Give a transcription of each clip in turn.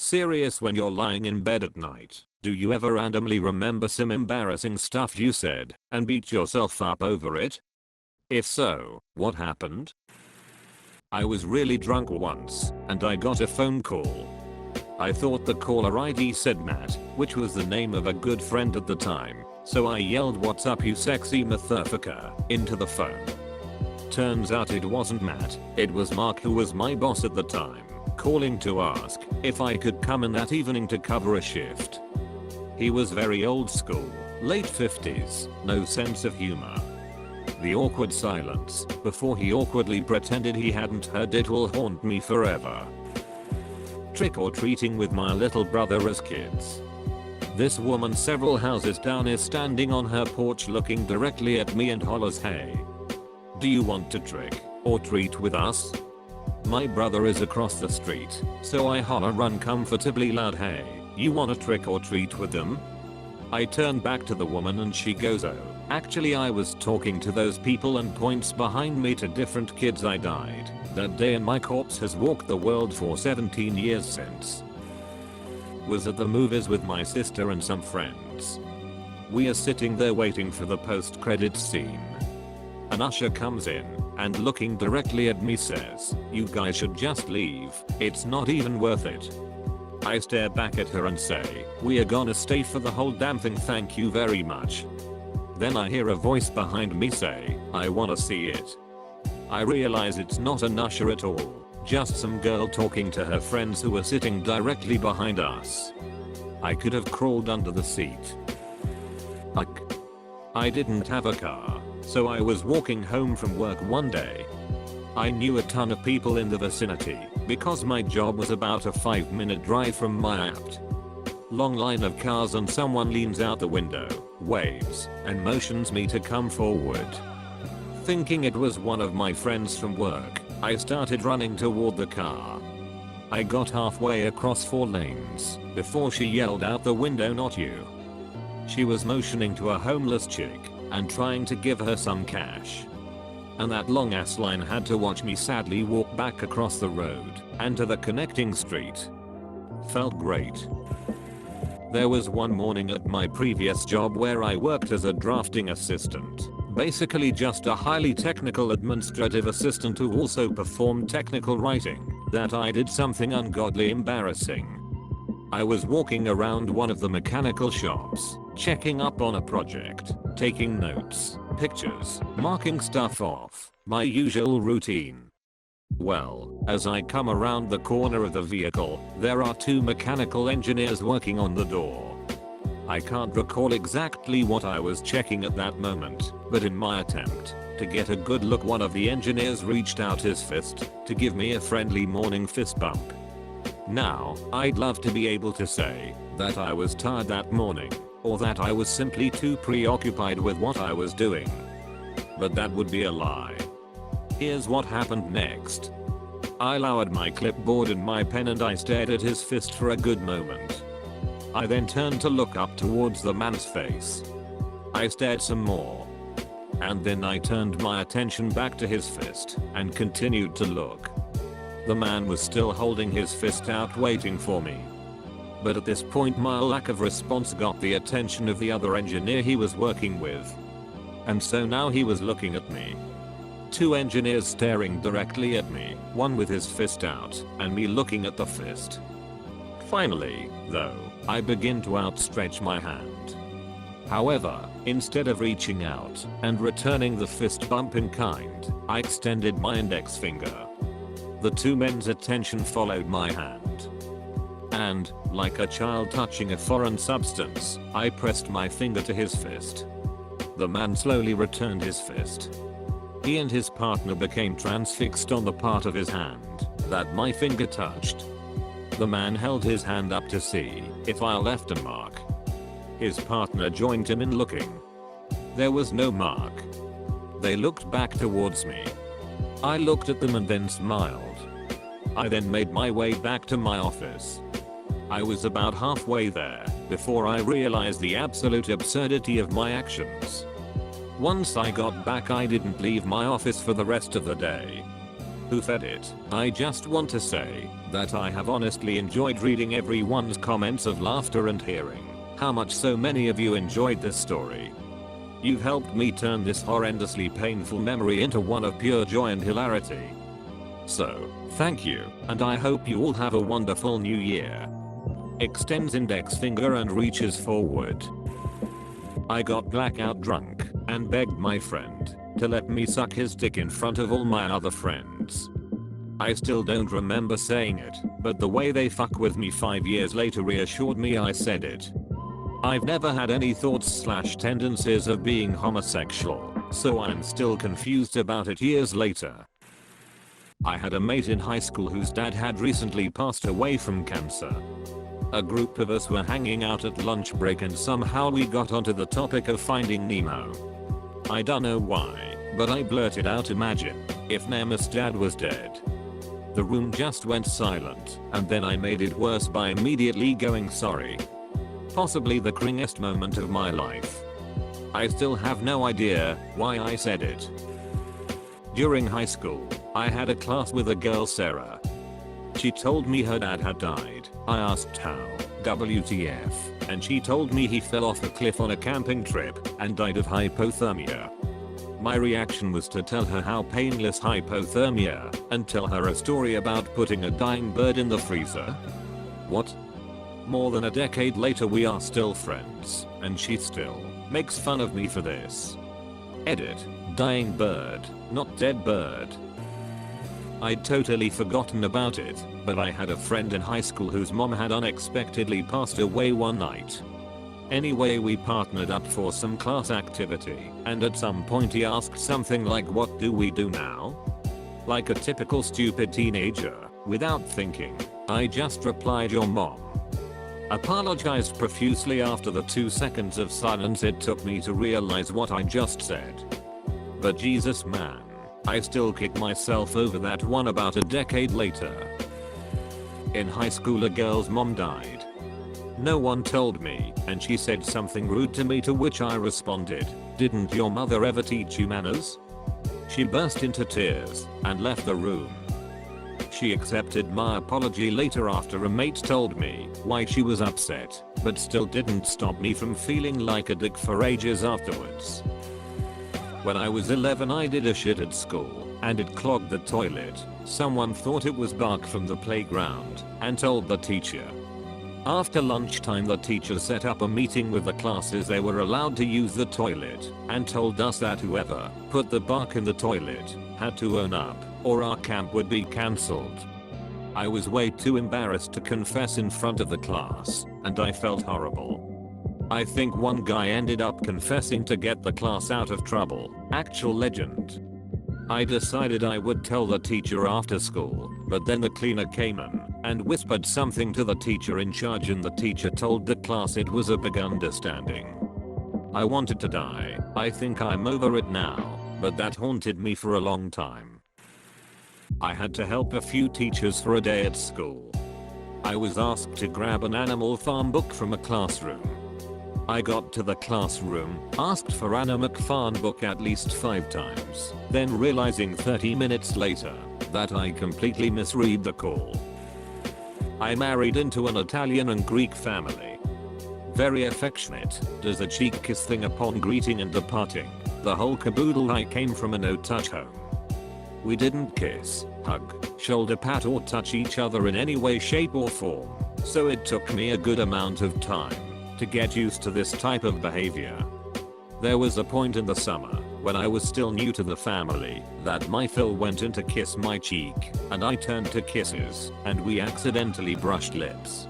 Serious, when you're lying in bed at night, do you ever randomly remember some embarrassing stuff you said and beat yourself up over it? If so, what happened? I was really drunk once and I got a phone call. I thought the caller ID said Matt, which was the name of a good friend at the time, so I yelled, "What's up, you sexy motherfucker," into the phone. Turns out it wasn't Matt, it was Mark, who was my boss at the time, calling to ask if I could come in that evening to cover a shift. He was very old school, late 50s, no sense of humor. The awkward silence before he awkwardly pretended he hadn't heard it will haunt me forever. Trick or treating with my little brother as kids. This woman several houses down is standing on her porch looking directly at me and hollers, "Hey, do you want to trick or treat with us?" My brother is across the street, so I holler uncomfortably loud, "Hey, you wanna trick or treat with them?" I turn back to the woman and she goes, "Oh, actually I was talking to those people," and points behind me to different kids I died that day, and my corpse has walked the world for 17 years since. Was at the movies with my sister and some friends. We are sitting there waiting for the post-credits scene. An usher comes in and, looking directly at me, says, "You guys should just leave, it's not even worth it." I stare back at her and say, "We are gonna stay for the whole damn thing, thank you very much." Then I hear a voice behind me say, "I wanna see it." I realize it's not an usher at all, just some girl talking to her friends who were sitting directly behind us. I could have crawled under the seat. I didn't have a car, so I was walking home from work one day. I knew a ton of people in the vicinity because my job was about a 5-minute drive from my apt. Long line of cars, and someone leans out the window, waves, and motions me to come forward. Thinking it was one of my friends from work, I started running toward the car. I got halfway across 4 lanes before she yelled out the window, "Not you." She was motioning to a homeless chick and trying to give her some cash. And that long ass line had to watch me sadly walk back across the road and to the connecting street. Felt great. There was one morning at my previous job where I worked as a drafting assistant, basically just a highly technical administrative assistant who also performed technical writing, that I did something ungodly embarrassing. I was walking around one of the mechanical shops, checking up on a project, taking notes, pictures, marking stuff off, my usual routine. Well, as I come around the corner of the vehicle, there are 2 mechanical engineers working on the door. I can't recall exactly what I was checking at that moment, but in my attempt to get a good look, one of the engineers reached out his fist to give me a friendly morning fist bump. Now, I'd love to be able to say that I was tired that morning, or that I was simply too preoccupied with what I was doing. But that would be a lie. Here's what happened next. I lowered my clipboard and my pen and I stared at his fist for a good moment. I then turned to look up towards the man's face. I stared some more. And then I turned my attention back to his fist and continued to look. The man was still holding his fist out waiting for me. But at this point my lack of response got the attention of the other engineer he was working with. And so now he was looking at me. 2 engineers staring directly at me, one with his fist out, and me looking at the fist. Finally, though, I begin to outstretch my hand. However, instead of reaching out and returning the fist bump in kind, I extended my index finger. The 2 men's attention followed my hand. And, like a child touching a foreign substance, I pressed my finger to his fist. The man slowly returned his fist. He and his partner became transfixed on the part of his hand that my finger touched. The man held his hand up to see if I left a mark. His partner joined him in looking. There was no mark. They looked back towards me. I looked at them and then smiled. I then made my way back to my office. I was about halfway there before I realized the absolute absurdity of my actions. Once I got back, I didn't leave my office for the rest of the day. Who fed it? I just want to say that I have honestly enjoyed reading everyone's comments of laughter and hearing how much so many of you enjoyed this story. You've helped me turn this horrendously painful memory into one of pure joy and hilarity. So, thank you, and I hope you all have a wonderful new year. Extends index finger and reaches forward. I got blackout drunk and begged my friend to let me suck his dick in front of all my other friends. I still don't remember saying it, but the way they fuck with me 5 years later reassured me I said it. I've never had any thoughts/tendencies of being homosexual, so I'm still confused about it years later. I had a mate in high school whose dad had recently passed away from cancer. A group of us were hanging out at lunch break and somehow we got onto the topic of Finding Nemo. I don't know why, but I blurted out, imagine if Nemo's dad was dead. The room just went silent, and then I made it worse by immediately going sorry. Possibly the cringiest moment of my life. I still have no idea why I said it. During high school, I had a class with a girl, Sarah. She told me her dad had died. I asked how, WTF, and she told me he fell off a cliff on a camping trip and died of hypothermia. My reaction was to tell her how painless hypothermia and tell her a story about putting a dying bird in the freezer. What? More than a decade later we are still friends, and she still makes fun of me for this. Edit. Dying bird, not dead bird. I'd totally forgotten about it, but I had a friend in high school whose mom had unexpectedly passed away one night. Anyway, we partnered up for some class activity, and at some point he asked something like, "What do we do now?" Like a typical stupid teenager, without thinking, I just replied, "Your mom." Apologized profusely. After the 2 seconds of silence it took me to realize what I just said. But Jesus man, I still kick myself over that one about a decade later. In high school a girl's mom died. No one told me, and she said something rude to me, to which I responded, "Didn't your mother ever teach you manners?" She burst into tears and left the room. She accepted my apology later after a mate told me why she was upset, but still didn't stop me from feeling like a dick for ages afterwards. When I was 11 I did a shit at school, and it clogged the toilet. Someone thought it was bark from the playground and told the teacher. After lunchtime the teacher set up a meeting with the classes they were allowed to use the toilet, and told us that whoever put the bark in the toilet had to own up, or our camp would be cancelled. I was way too embarrassed to confess in front of the class, and I felt horrible. I think one guy ended up confessing to get the class out of trouble. Actual legend. I decided I would tell the teacher after school, but then the cleaner came in and whispered something to the teacher in charge, and the teacher told the class it was a big understanding. I wanted to die. I think I'm over it now, but that haunted me for a long time. I had to help a few teachers for a day at school. I was asked to grab an Animal Farm book from a classroom. I got to the classroom, asked for Anna Farm book at least 5 times, then realizing 30 minutes later that I completely misread the call. I married into an Italian and Greek family. Very affectionate, does a cheek kiss thing upon greeting and departing. The whole caboodle. I came from a no-touch home. We didn't kiss, hug, shoulder pat or touch each other in any way, shape or form, so it took me a good amount of time to get used to this type of behavior. There was a point in the summer, when I was still new to the family, that my Phil went in to kiss my cheek, and I turned to kisses, and we accidentally brushed lips.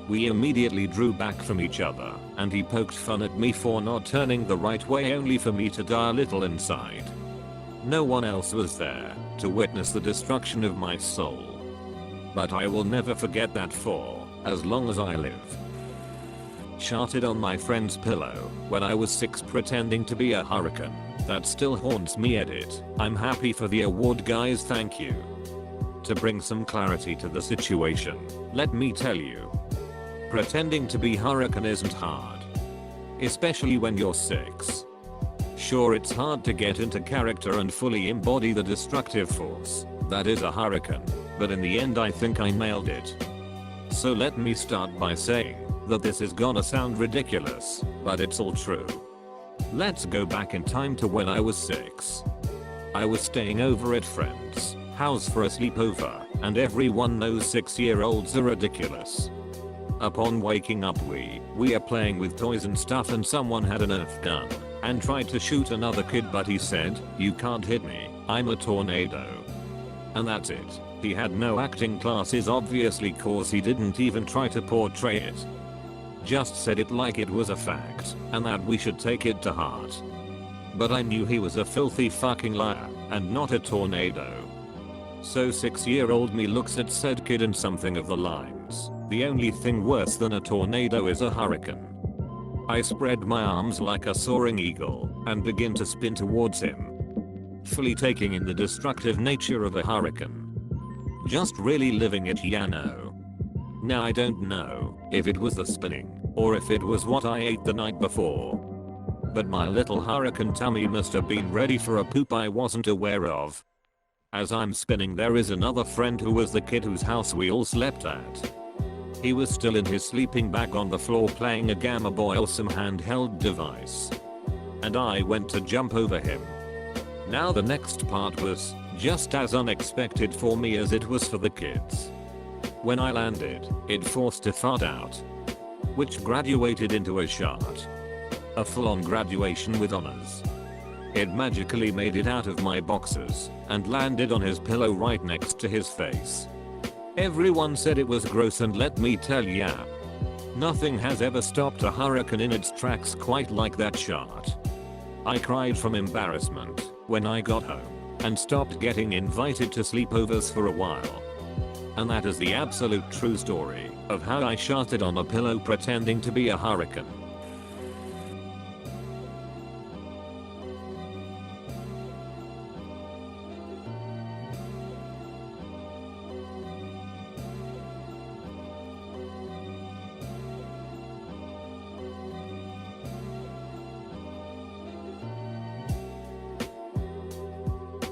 We immediately drew back from each other, and he poked fun at me for not turning the right way, only for me to die a little inside. No one else was there to witness the destruction of my soul. But I will never forget that for as long as I live. Sharted on my friend's pillow when I was 6 pretending to be a hurricane. That still haunts me. Edit. I'm happy for the award, guys, thank you. To bring some clarity to the situation, let me tell you. Pretending to be hurricane isn't hard. Especially when you're 6. Sure, it's hard to get into character and fully embody the destructive force that is a hurricane, but in the end I think I nailed it. So let me start by saying that this is gonna sound ridiculous, but it's all true. Let's go back in time to when I was 6. I was staying over at friend's house for a sleepover, and everyone knows 6-year-olds are ridiculous. Upon waking up we are playing with toys and stuff, and someone had a Nerf gun and tried to shoot another kid, but he said, "You can't hit me, I'm a tornado." And that's it. He had no acting classes obviously, cause he didn't even try to portray it. Just said it like it was a fact and that we should take it to heart. But I knew he was a filthy fucking liar and not a tornado. So 6-year-old me looks at said kid and something of the lines, "The only thing worse than a tornado is a hurricane." I spread my arms like a soaring eagle and begin to spin towards him, fully taking in the destructive nature of a hurricane. Just really living it, ya know. Now I don't know if it was the spinning or if it was what I ate the night before, but my little hurricane tummy must have been ready for a poop I wasn't aware of. As I'm spinning, there is another friend who was the kid whose house we all slept at. He was still in his sleeping bag on the floor playing a Gamma Boy awesome handheld device, and I went to jump over him. Now the next part was just as unexpected for me as it was for the kids. When I landed, it forced a fart out, which graduated into a shot. A full-on graduation with honors. It magically made it out of my boxers and landed on his pillow right next to his face. Everyone said it was gross, and let me tell ya, nothing has ever stopped a hurricane in its tracks quite like that shot. I cried from embarrassment when I got home and stopped getting invited to sleepovers for a while. And that is the absolute true story of how I sharted on a pillow pretending to be a hurricane.